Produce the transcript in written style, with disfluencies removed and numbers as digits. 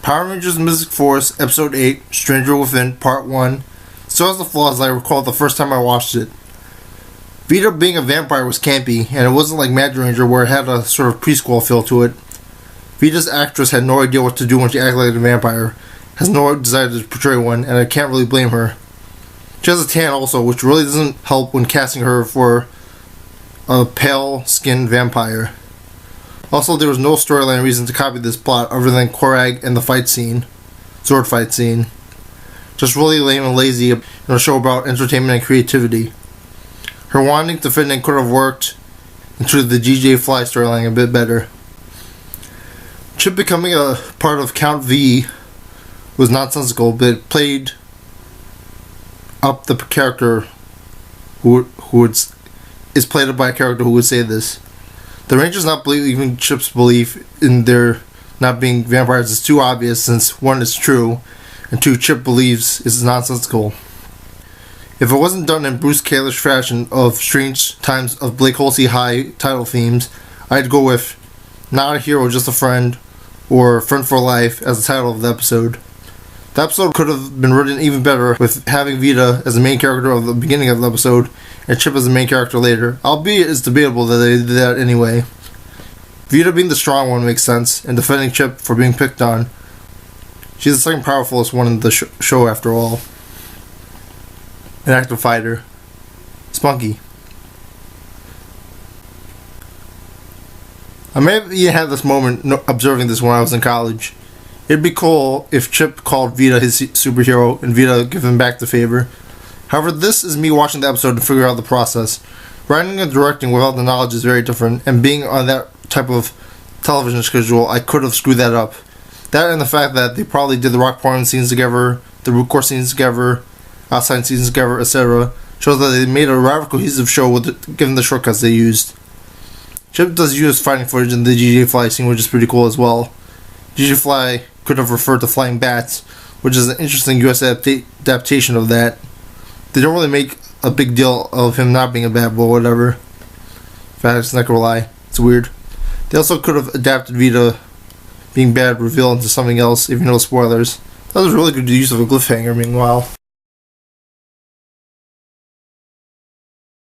Power Rangers Mystic Force, Episode 8, Stranger Within, Part 1, still has the flaws I recall the first time I watched it. Vita being a vampire was campy, and it wasn't like Mad Ranger where it had a sort of preschool feel to it. Vita's actress had no idea what to do when she acted like a vampire, has no desire to portray one, and I can't really blame her. She has a tan also, which really doesn't help when casting her for a pale-skinned vampire. Also, there was no storyline reason to copy this plot other than Korag and the fight scene, sword fight scene. Just really lame and lazy in a show about entertainment and creativity. Her wanting to fit in could have worked into the DJ Fly storyline a bit better. Chip becoming a part of Count V was nonsensical, but it played up the character who is played by a character who would say this. The Rangers not believing Chip's belief in their not being vampires is too obvious, since one, is true, and two, Chip believes is nonsensical. If it wasn't done in Bruce Kalish fashion of Strange Times of Blake Halsey High title themes, I'd go with Not a Hero, Just a Friend, or Friend for Life as the title of the episode. The episode could have been written even better with having Vita as the main character of the beginning of the episode and Chip as the main character later, albeit it's debatable that they did that anyway. Vita being the strong one makes sense, and defending Chip for being picked on. She's the second powerfulest one in the show after all. An active fighter. Spunky. I may have even had this moment observing this when I was in college. It'd be cool if Chip called Vita his superhero and Vita give him back the favor. However, this is me watching the episode to figure out the process. Writing and directing without the knowledge is very different, and being on that type of television schedule, I could have screwed that up. That and the fact that they probably did the rock porn scenes together, the root core scenes together, outside scenes together, etc. shows that they made a rather cohesive show given the shortcuts they used. Chip does use fighting footage in the DJ Fly scene, which is pretty cool as well. DJ Fly could have referred to flying bats, which is an interesting US adaptation of that. They don't really make a big deal of him not being a bad boy or whatever. In fact, it's not gonna lie, it's weird. They also could have adapted Vita being bad reveal into something else, if you know spoilers. That was a really good use of a cliffhanger, meanwhile.